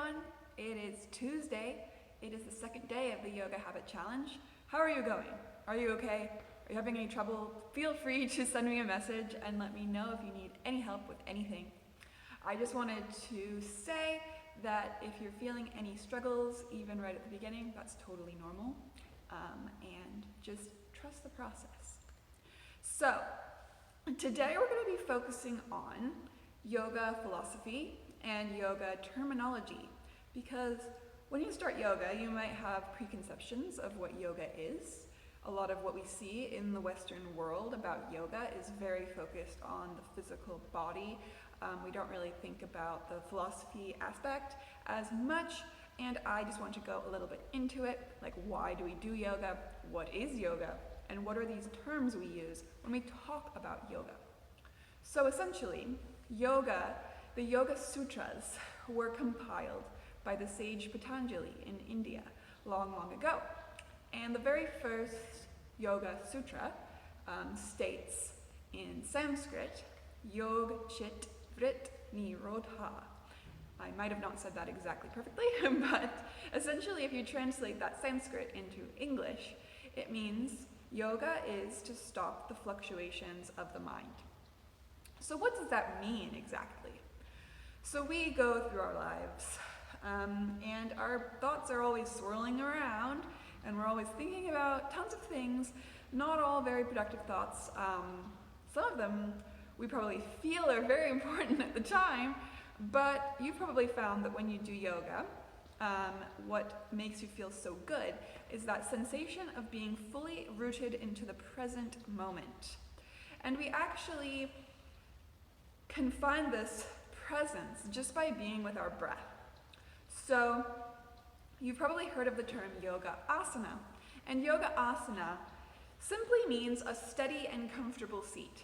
everyone. It is Tuesday. It is the second day of the Yoga Habit Challenge. How are you going? Are you okay? Are you having any trouble? Feel free to send me a message and let me know if you need any help with anything. I just wanted to say that if you're feeling any struggles, even right at the beginning, that's totally normal. And just trust the process. So, today we're going to be focusing on yoga philosophy and yoga terminology, because when you start yoga, you might have preconceptions of what yoga is. A lot of what we see in the Western world about yoga is very focused on the physical body. We don't really think about the philosophy aspect as much, and I just want to go a little bit into it, like why do we do yoga, what is yoga, and what are these terms we use when we talk about yoga. So essentially, the Yoga Sutras were compiled by the sage Patanjali in India long ago. And the very first Yoga Sutra states in Sanskrit, Yog Chit Vrit Nirodha. I might have not said that exactly perfectly, but essentially if you translate that Sanskrit into English, it means yoga is to stop the fluctuations of the mind. So what does that mean exactly? So we go through our lives and our thoughts are always swirling around and we're always thinking about tons of things, not all very productive thoughts. Some of them we probably feel are very important at the time, but you probably found that when you do yoga, what makes you feel so good is that sensation of being fully rooted into the present moment. And we actually can find this presence just by being with our breath. So you've probably heard of the term yoga asana, and yoga asana simply means a steady and comfortable seat.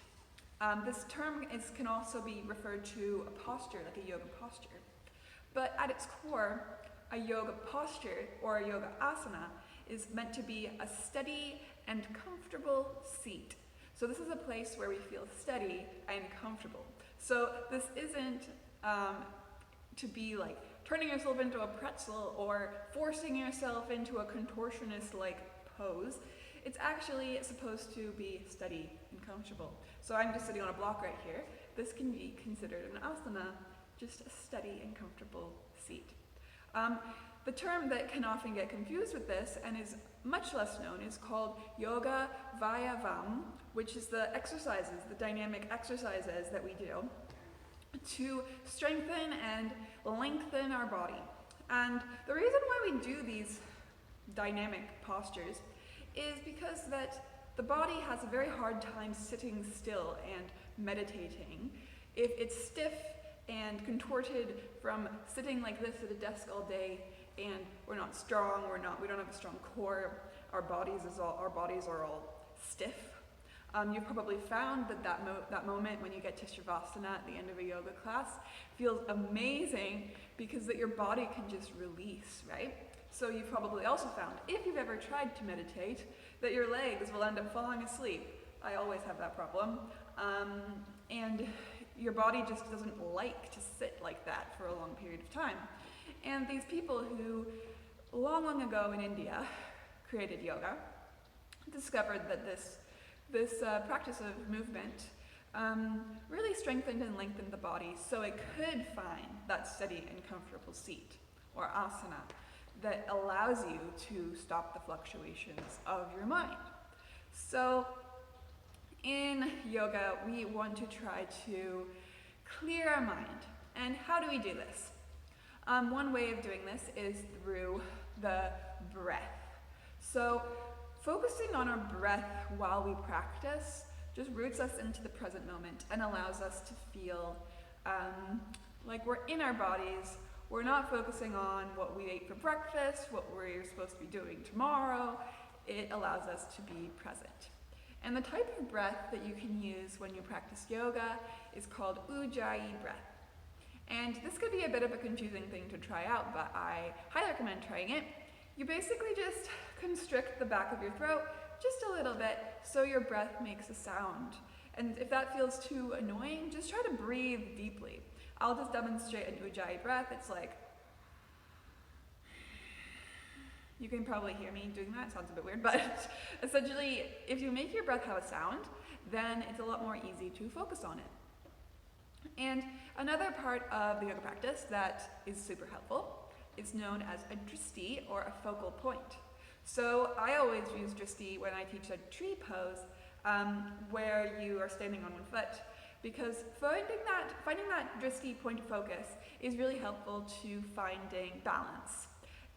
This term can also be referred to a posture, like a yoga posture. But at its core, a yoga posture or a yoga asana is meant to be a steady and comfortable seat. So this is a place where we feel steady and comfortable. So this isn't to be like turning yourself into a pretzel or forcing yourself into a contortionist-like pose. It's actually supposed to be steady and comfortable. So I'm just sitting on a block right here. This can be considered an asana, just a steady and comfortable seat. The term that can often get confused with this and is much less known is called yoga Vayavam, which is the exercises, the dynamic exercises that we do to strengthen and lengthen our body. And the reason why we do these dynamic postures is because that the body has a very hard time sitting still and meditating. If it's stiff and contorted from sitting like this at a desk all day, and we're not strong, we don't have a strong core, our bodies are all stiff. You've probably found that moment when you get to Shavasana at the end of a yoga class feels amazing because that your body can just release, right? So you've probably also found, if you've ever tried to meditate, that your legs will end up falling asleep. I always have that problem. And your body just doesn't like to sit like that for a long period of time. And these people who, long ago in India, created yoga, discovered that this practice of movement really strengthened and lengthened the body so it could find that steady and comfortable seat, or asana, that allows you to stop the fluctuations of your mind. So in yoga, we want to try to clear our mind. And how do we do this? One way of doing this is through the breath. So focusing on our breath while we practice just roots us into the present moment and allows us to feel like we're in our bodies. We're not focusing on what we ate for breakfast, what we're supposed to be doing tomorrow. It allows us to be present. And the type of breath that you can use when you practice yoga is called Ujjayi breath. And this could be a bit of a confusing thing to try out, but I highly recommend trying it. You basically just constrict the back of your throat just a little bit so your breath makes a sound. And if that feels too annoying, just try to breathe deeply. I'll just demonstrate an Ujjayi breath. It's like You can probably hear me doing that, it sounds a bit weird, but essentially, if you make your breath have a sound, then it's a lot more easy to focus on it. And another part of the yoga practice that is super helpful is known as a dristi, or a focal point. So I always use dristi when I teach a tree pose, where you are standing on one foot, because finding that dristi point of focus is really helpful to finding balance.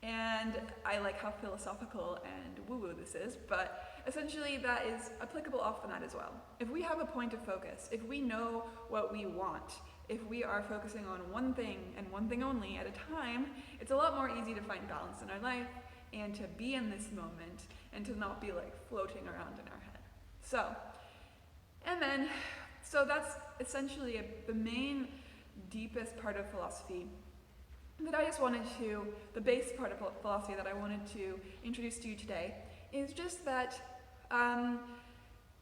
And I like how philosophical and woo-woo this is, but essentially that is applicable off the mat as well. If we have a point of focus, if we know what we want, if we are focusing on one thing and one thing only at a time, it's a lot more easy to find balance in our life and to be in this moment and to not be like floating around in our head. So that's essentially the main, deepest part of philosophy that I just wanted to, the base part of philosophy that I wanted to introduce to you today is just that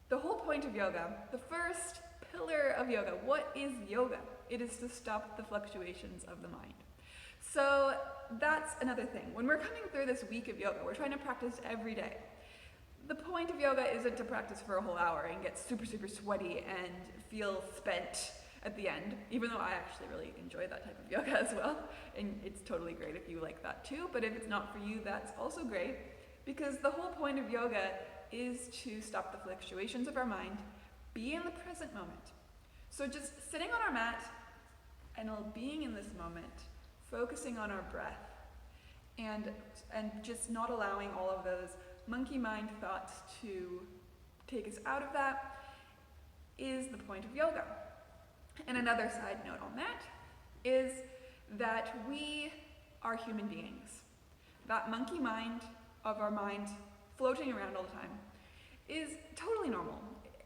the whole point of yoga, the first pillar of yoga, what is yoga? It is to stop the fluctuations of the mind. So that's another thing. When we're coming through this week of yoga, we're trying to practice every day. The point of yoga isn't to practice for a whole hour and get super, super sweaty and feel spent at the end, even though I actually really enjoy that type of yoga as well. And it's totally great if you like that too, but if it's not for you, that's also great, because the whole point of yoga is to stop the fluctuations of our mind, be in the present moment. So just sitting on our mat and being in this moment, focusing on our breath, and just not allowing all of those monkey mind thoughts to take us out of that is the point of yoga. And another side note on that is that we are human beings. That monkey mind of our mind floating around all the time is totally normal.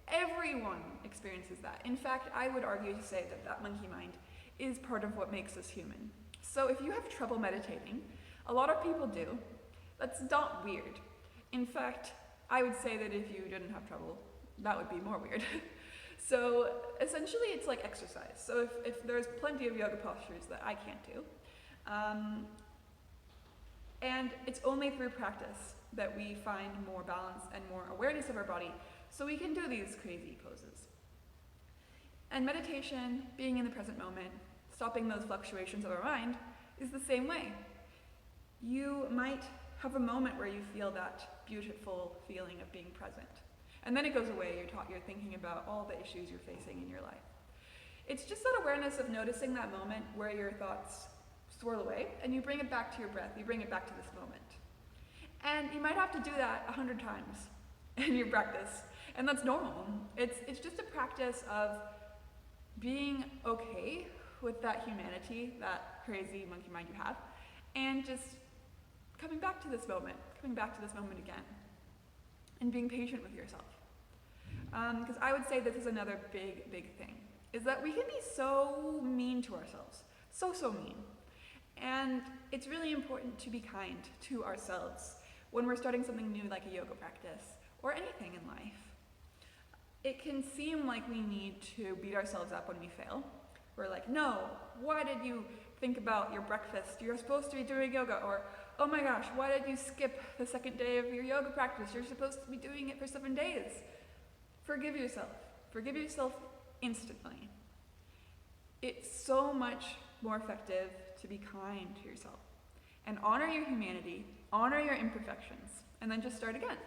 Everyone experiences that. In fact, I would argue to say that that monkey mind is part of what makes us human. So if you have trouble meditating, a lot of people do, that's not weird. In fact, I would say that if you didn't have trouble, that would be more weird. So essentially it's like exercise. So if there's plenty of yoga postures that I can't do, and it's only through practice that we find more balance and more awareness of our body, so we can do these crazy poses. And meditation, being in the present moment, stopping those fluctuations of our mind, is the same way. You might have a moment where you feel that beautiful feeling of being present. And then it goes away, you're thinking about all the issues you're facing in your life. It's just that awareness of noticing that moment where your thoughts swirl away, and you bring it back to your breath, you bring it back to this moment. And you might have to do that 100 times in your practice, and that's normal. It's just a practice of being okay with that humanity, that crazy monkey mind you have, and just coming back to this moment again, and being patient with yourself. Because I would say this is another big, big thing, is that we can be so mean to ourselves, so mean. And it's really important to be kind to ourselves when we're starting something new like a yoga practice or anything in life. It can seem like we need to beat ourselves up when we fail. We're like, no, why did you think about your breakfast? You're supposed to be doing yoga. Or, oh my gosh, why did you skip the second day of your yoga practice? You're supposed to be doing it for 7 days. Forgive yourself. Forgive yourself instantly. It's so much more effective to be kind to yourself and honor your humanity, honor your imperfections, and then just start again.